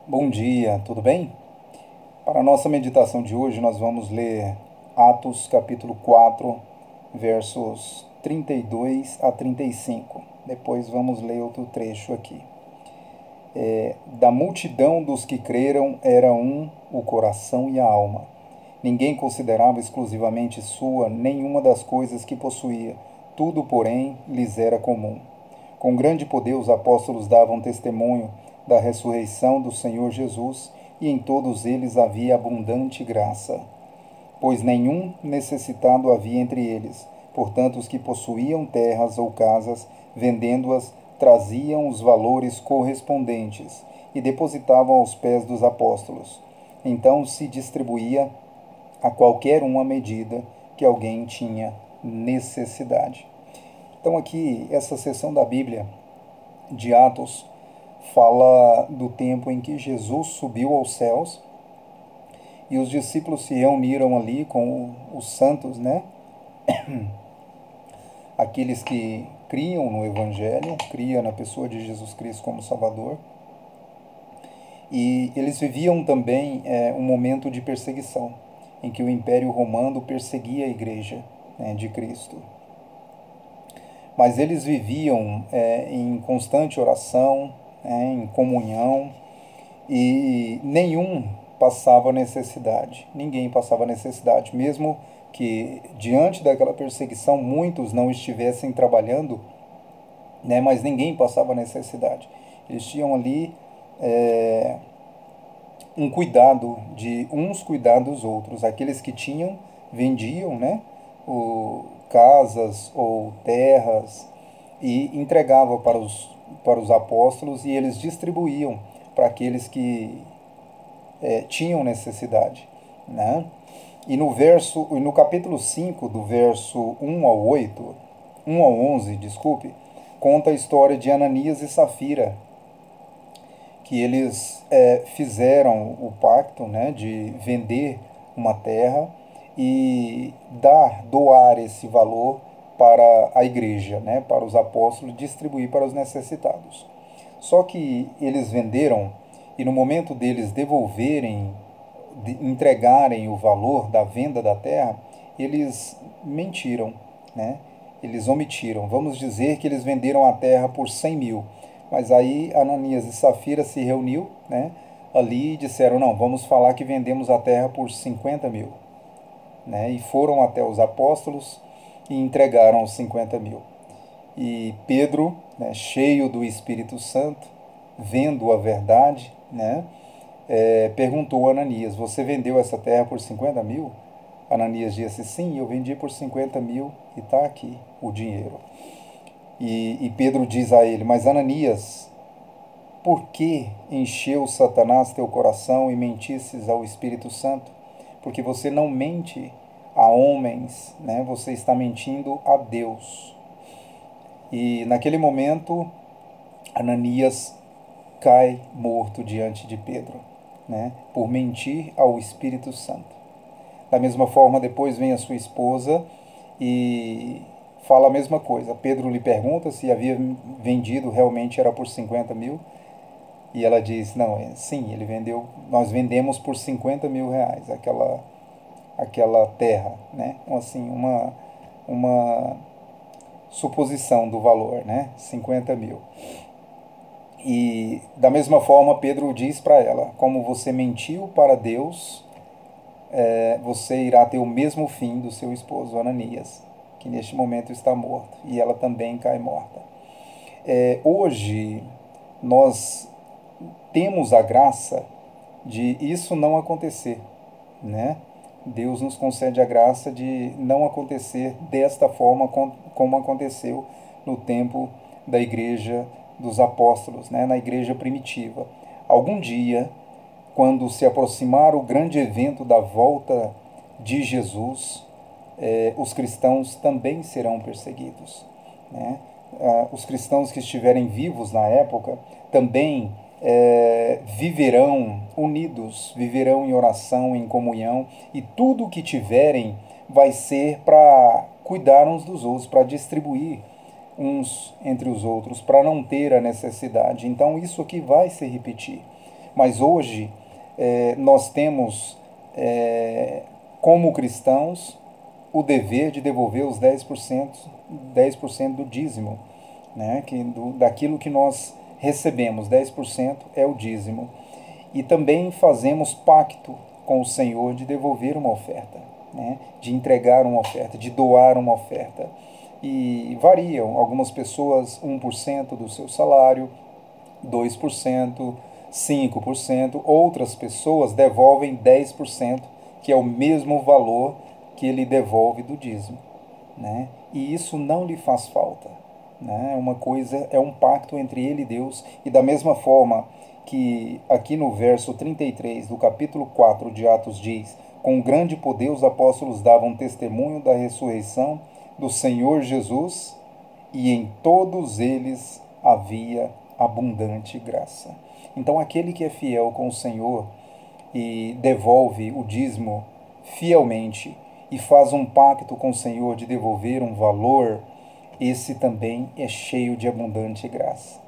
Bom dia, tudo bem? Para a nossa meditação de hoje, nós vamos ler Atos capítulo 4, versos 32 a 35. Depois vamos ler outro trecho aqui. Da multidão dos que creram era um o coração e a alma. Ninguém considerava exclusivamente sua nenhuma das coisas que possuía. Tudo, porém, lhes era comum. Com grande poder os apóstolos davam testemunho da ressurreição do Senhor Jesus, e em todos eles havia abundante graça, pois nenhum necessitado havia entre eles. Portanto, os que possuíam terras ou casas, vendendo-as, traziam os valores correspondentes e depositavam aos pés dos apóstolos. Então se distribuía a qualquer um à medida que alguém tinha necessidade. Então aqui, essa seção da Bíblia de Atos fala do tempo em que Jesus subiu aos céus e os discípulos se reuniram ali com os santos, né? Aqueles que criam no Evangelho, criam na pessoa de Jesus Cristo como Salvador. E eles viviam também um momento de perseguição, em que o Império Romano perseguia a igreja, né, de Cristo. Mas eles viviam em constante oração, em comunhão, e nenhum passava necessidade, ninguém passava necessidade, mesmo que diante daquela perseguição muitos não estivessem trabalhando, né, mas ninguém passava necessidade. Eles tinham ali é, um cuidado de uns cuidar dos outros. Aqueles que tinham vendiam, né, casas ou terras e entregava para os apóstolos, e eles distribuíam para aqueles que tinham necessidade, né? E no capítulo 5 do verso 1 ao 11, desculpe, conta a história de Ananias e Safira, que eles fizeram o pacto, né, de vender uma terra e doar esse valor para a igreja, né, para os apóstolos, distribuir para os necessitados. Só que eles venderam, e no momento deles devolverem, entregarem o valor da venda da terra, eles mentiram, né? Eles omitiram. Vamos dizer que eles venderam a terra por 100 mil. Mas aí Ananias e Safira se reuniu, né, ali, e disseram, não, vamos falar que vendemos a terra por 50 mil. Né? E foram até os apóstolos e entregaram os 50 mil. E Pedro, né, cheio do Espírito Santo, vendo a verdade, né, perguntou a Ananias, você vendeu essa terra por 50 mil? Ananias disse, sim, eu vendi por 50 mil e está aqui o dinheiro. E Pedro diz a ele, mas Ananias, por que encheu Satanás teu coração e mentisses ao Espírito Santo? Porque você não mente a homens, né? Você está mentindo a Deus. E naquele momento, Ananias cai morto diante de Pedro, né? Por mentir ao Espírito Santo. Da mesma forma, depois vem a sua esposa e fala a mesma coisa. Pedro lhe pergunta se havia vendido, realmente era por 50 mil. E ela diz, não, sim, ele vendeu, nós vendemos por 50 mil reais aquela terra, né? Assim, uma suposição do valor, né? 50 mil. E da mesma forma Pedro diz para ela, como você mentiu para Deus, você irá ter o mesmo fim do seu esposo Ananias, que neste momento está morto, e ela também cai morta. Hoje nós temos a graça de isso não acontecer, né? Deus nos concede a graça de não acontecer desta forma como aconteceu no tempo da igreja dos apóstolos, né? Na igreja primitiva. Algum dia, quando se aproximar o grande evento da volta de Jesus, os cristãos também serão perseguidos, né? Os cristãos que estiverem vivos na época também viverão unidos, viverão em oração, em comunhão, e tudo o que tiverem vai ser para cuidar uns dos outros, para distribuir uns entre os outros, para não ter a necessidade. Então isso aqui vai se repetir. Mas hoje nós temos, como cristãos, o dever de devolver os 10% do dízimo, né? Daquilo que nós recebemos, 10% é o dízimo. E também fazemos pacto com o Senhor de devolver uma oferta, né? De entregar uma oferta, de doar uma oferta. E variam, algumas pessoas 1% do seu salário, 2%, 5%, outras pessoas devolvem 10%, que é o mesmo valor que ele devolve do dízimo, né? E isso não lhe faz falta, né? É uma coisa, é um pacto entre ele e Deus, e da mesma forma que aqui no verso 33 do capítulo 4 de Atos diz: com grande poder os apóstolos davam testemunho da ressurreição do Senhor Jesus, e em todos eles havia abundante graça. Então, aquele que é fiel com o Senhor e devolve o dízimo fielmente e faz um pacto com o Senhor de devolver um valor, esse também é cheio de abundante graça.